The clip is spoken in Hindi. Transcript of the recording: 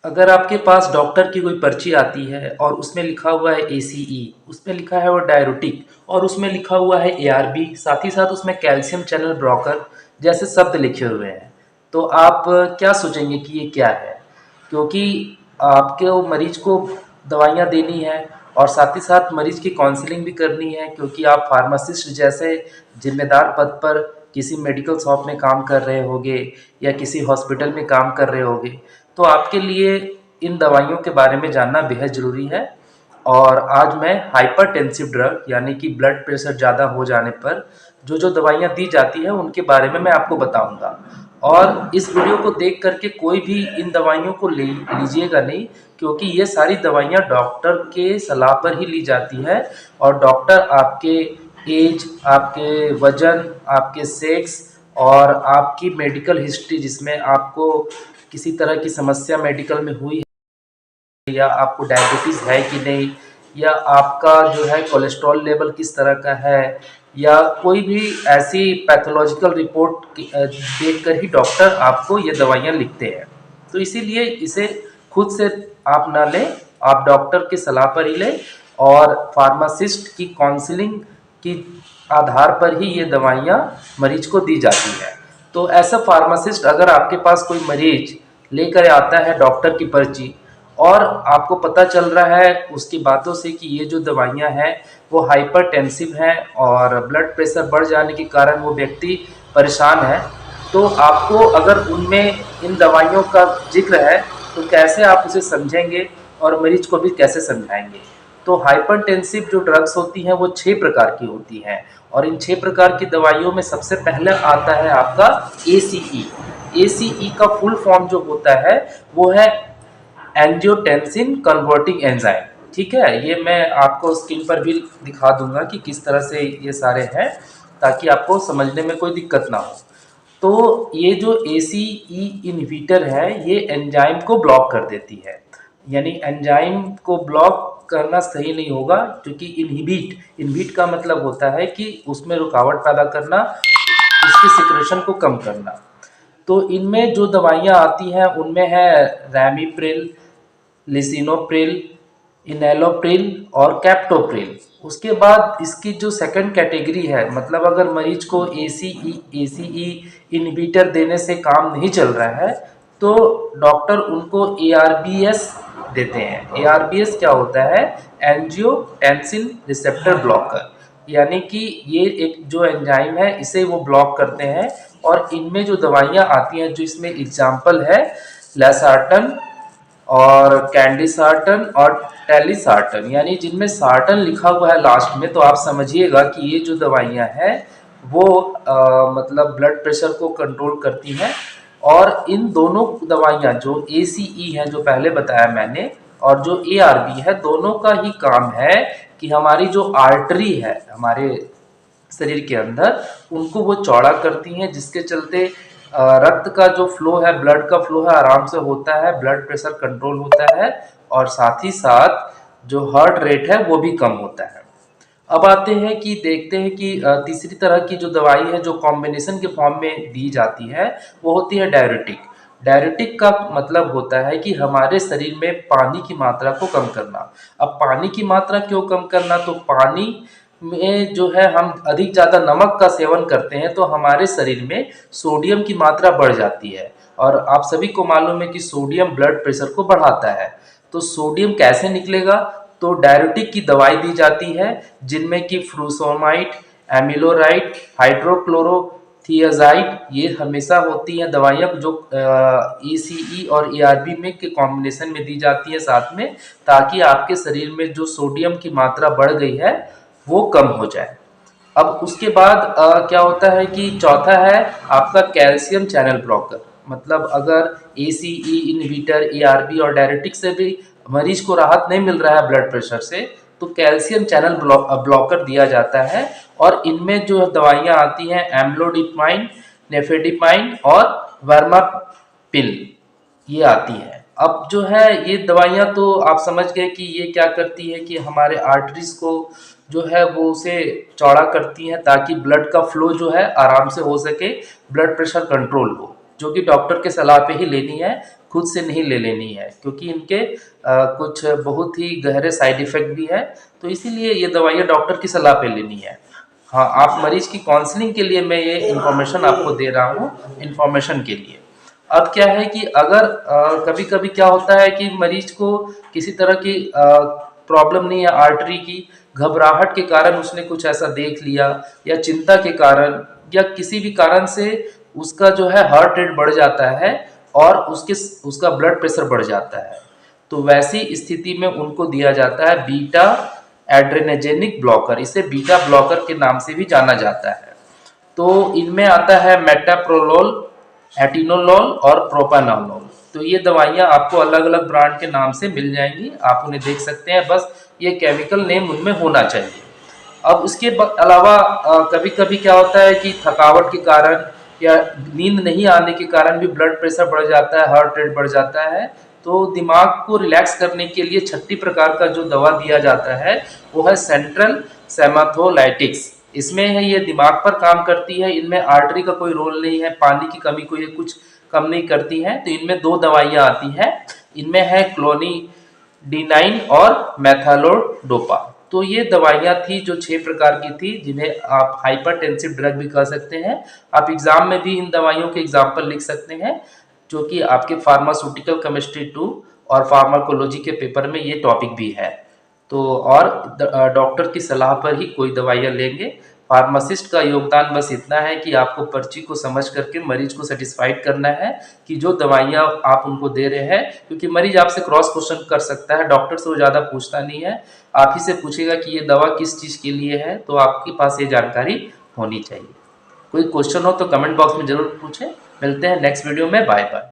अगर आपके पास डॉक्टर की कोई पर्ची आती है और उसमें लिखा हुआ है एसीई, उसमें लिखा है वो डायरेटिक और उसमें लिखा हुआ है एआरबी, साथ ही साथ उसमें कैल्शियम चैनल ब्लॉकर जैसे शब्द लिखे हुए हैं, तो आप क्या सोचेंगे कि ये क्या है? क्योंकि आपके वो मरीज को दवाइयाँ देनी है और साथ ही साथ मरीज की काउंसलिंग भी करनी है, क्योंकि आप फार्मासिस्ट जैसे जिम्मेदार पद पर किसी मेडिकल शॉप में काम कर रहे होगे या किसी हॉस्पिटल में काम कर रहे होगे, तो आपके लिए इन दवाइयों के बारे में जानना बेहद ज़रूरी है। और आज मैं हाइपरटेंसिव ड्रग यानी कि ब्लड प्रेशर ज़्यादा हो जाने पर जो जो दवाइयाँ दी जाती है उनके बारे में मैं आपको बताऊंगा। और इस वीडियो को देख करके कोई भी इन दवाइयों को ले लीजिएगा नहीं, क्योंकि ये सारी दवाइयाँ डॉक्टर के सलाह पर ही ली जाती है। और डॉक्टर आपके एज, आपके वजन, आपके सेक्स और आपकी मेडिकल हिस्ट्री, जिसमें आपको किसी तरह की समस्या मेडिकल में हुई है या आपको डायबिटीज़ है कि नहीं, या आपका जो है कोलेस्ट्रॉल लेवल किस तरह का है, या कोई भी ऐसी पैथोलॉजिकल रिपोर्ट देख कर ही डॉक्टर आपको ये दवाइयाँ लिखते हैं। तो इसीलिए इसे खुद से आप ना लें, आप डॉक्टर की सलाह पर ही लें और फार्मासिस्ट की काउंसलिंग की आधार पर ही ये दवाइयाँ मरीज को दी जाती है। तो ऐसा फार्मासिस्ट अगर आपके पास कोई मरीज लेकर आता है डॉक्टर की पर्ची और आपको पता चल रहा है उसकी बातों से कि ये जो दवाइयाँ हैं वो हाइपरटेंसिव हैं और ब्लड प्रेशर बढ़ जाने के कारण वो व्यक्ति परेशान है, तो आपको अगर उनमें इन दवाइयों का जिक्र है तो कैसे आप उसे समझेंगे और मरीज को भी कैसे समझाएंगे? तो हाइपरटेंसिव जो ड्रग्स होती हैं वो 6 प्रकार की होती हैं और इन 6 प्रकार की दवाइयों में सबसे पहले आता है आपका एसीई। एसीई का फुल फॉर्म जो होता है वो है एंजियोटेंसिन कन्वर्टिंग एंजाइम। ठीक है, ये मैं आपको स्क्रीन पर भी दिखा दूंगा कि किस तरह से ये सारे हैं, ताकि आपको समझने में कोई दिक्कत ना हो। तो ये जो एसीई इनहिबिटर है ये एंजाइम को ब्लॉक कर देती है, यानी एंजाइम को ब्लॉक करना सही नहीं होगा, क्योंकि इनहिबिट इनहिबिट का मतलब होता है कि उसमें रुकावट पैदा करना, उसकी सिक्रेशन को कम करना। तो इनमें जो दवाइयाँ आती हैं उनमें है रैमीप्रिल, लिसिनोप्रिल, इनैलोप्रिल और कैप्टोप्रिल। उसके बाद इसकी जो सेकंड कैटेगरी है, मतलब अगर मरीज को एसीई इनहिबिटर देने से काम नहीं चल रहा है तो डॉक्टर उनको एआरबीएस देते हैं। एआरबीएस क्या होता है? एंजियोटेंसिन रिसेप्टर ब्लॉकर, यानी कि ये एक जो एंजाइम है इसे वो ब्लॉक करते हैं। और इनमें जो दवाइयाँ आती हैं, जो इसमें एग्जाम्पल है लेसार्टन और कैंडी सार्टन और टेली सार्टन, यानी जिनमें सार्टन लिखा हुआ है लास्ट में, तो आप समझिएगा कि ये जो दवाइयाँ हैं वो मतलब ब्लड प्रेशर को कंट्रोल करती हैं। और इन दोनों दवाइयाँ जो एसीई हैं जो पहले बताया मैंने और जो एआरबी है, दोनों का ही काम है कि हमारी जो आर्टरी है हमारे शरीर के अंदर उनको वो चौड़ा करती हैं, जिसके चलते रक्त का जो फ्लो है, ब्लड का फ्लो है आराम से होता है, ब्लड प्रेशर कंट्रोल होता है और साथ ही साथ जो हार्ट रेट है वो भी कम होता है। अब आते हैं कि देखते हैं कि तीसरी तरह की जो दवाई है जो कॉम्बिनेशन के फॉर्म में दी जाती है वो होती है डायरेटिक। डायरेटिक का मतलब होता है कि हमारे शरीर में पानी की मात्रा को कम करना। अब पानी की मात्रा क्यों कम करना? तो पानी में जो है हम अधिक ज़्यादा नमक का सेवन करते हैं तो हमारे शरीर में सोडियम की मात्रा बढ़ जाती है और आप सभी को मालूम है कि सोडियम ब्लड प्रेशर को बढ़ाता है। तो सोडियम कैसे निकलेगा? तो डायरेटिक की दवाई दी जाती है, जिनमें कि फ्रूसोमाइड, एमिलोराइड, हाइड्रोक्लोरोथियाजाइड, ये हमेशा होती हैं दवाइयाँ जो ईसीई और एआरबी में के कॉम्बिनेशन में दी जाती है साथ में, ताकि आपके शरीर में जो सोडियम की मात्रा बढ़ गई है वो कम हो जाए। अब उसके बाद क्या होता है कि चौथा है आपका कैल्शियम चैनल ब्लॉकर। मतलब अगर एसीई इनहिबिटर, एआरबी और डायरेटिक से भी मरीज को राहत नहीं मिल रहा है ब्लड प्रेशर से, तो कैल्शियम चैनल ब्लॉकर दिया जाता है। और इनमें जो दवाइयाँ आती हैं एम्लोडिपाइन, नेफेडिपाइन और वर्मापिल, ये आती है। अब जो है ये दवाइयाँ तो आप समझ गए कि ये क्या करती है कि हमारे आर्टरीज को जो है वो उसे चौड़ा करती हैं, ताकि ब्लड का फ्लो जो है आराम से हो सके, ब्लड प्रेशर कंट्रोल हो। जो कि डॉक्टर के सलाह पे ही लेनी है, खुद से नहीं ले लेनी है, क्योंकि इनके कुछ बहुत ही गहरे साइड इफ़ेक्ट भी है। तो इसीलिए ये दवाइयाँ डॉक्टर की सलाह पे लेनी है। हाँ, आप मरीज़ की काउंसलिंग के लिए मैं ये इन्फॉर्मेशन आपको दे रहा हूँ, इन्फॉर्मेशन के लिए। अब क्या है कि अगर कभी-कभी क्या होता है कि मरीज़ को किसी तरह की प्रॉब्लम नहीं है आर्टरी की, घबराहट के कारण उसने कुछ ऐसा देख लिया, या चिंता के कारण, या किसी भी कारण से उसका जो है हार्ट रेट बढ़ जाता है और उसका ब्लड प्रेशर बढ़ जाता है। तो वैसी स्थिति में उनको दिया जाता है बीटा एड्रेनेजेनिक ब्लॉकर, इसे बीटा ब्लॉकर के नाम से भी जाना जाता है। तो इनमें आता है मेटाप्रोलोल, एटिनोलोल और प्रोपानोलोल। तो ये दवाइयाँ आपको अलग अलग ब्रांड के नाम से मिल जाएंगी, आप उन्हें देख सकते हैं, बस ये केमिकल नेम उनमें होना चाहिए। अब उसके अलावा कभी कभी क्या होता है कि थकावट के कारण या नींद नहीं आने के कारण भी ब्लड प्रेशर बढ़ जाता है, हार्ट रेट बढ़ जाता है। तो दिमाग को रिलैक्स करने के लिए छठी प्रकार का जो दवा दिया जाता है वो है सेंट्रल सेमाथोलाइटिक्स। इसमें है ये दिमाग पर काम करती है, इनमें आर्टरी का कोई रोल नहीं है, पानी की कमी को ये कुछ कम नहीं करती है। तो इनमें दो दवाइयाँ आती हैं, इनमें है क्लोनिडीनाइन और मैथालोडोपा। तो ये दवाइयाँ थी जो 6 प्रकार की थी, जिन्हें आप हाइपरटेंसिव ड्रग भी कह सकते हैं। आप एग्जाम में भी इन दवाइयों के एग्जाम्पल लिख सकते हैं, जो कि आपके फार्मास्यूटिकल केमिस्ट्री 2 और फार्माकोलॉजी के पेपर में ये टॉपिक भी है। तो और डॉक्टर की सलाह पर ही कोई दवाइयाँ लेंगे। फार्मासिस्ट का योगदान बस इतना है कि आपको पर्ची को समझ करके मरीज को सेटिस्फाइड करना है कि जो दवाइयाँ आप उनको दे रहे हैं, क्योंकि मरीज आपसे क्रॉस क्वेश्चन कर सकता है, डॉक्टर से वो ज़्यादा पूछता नहीं है, आप ही से पूछेगा कि ये दवा किस चीज़ के लिए है, तो आपके पास ये जानकारी होनी चाहिए। कोई क्वेश्चन हो तो कमेंट बॉक्स में ज़रूर पूछें। मिलते हैं नेक्स्ट वीडियो में, बाय बाय।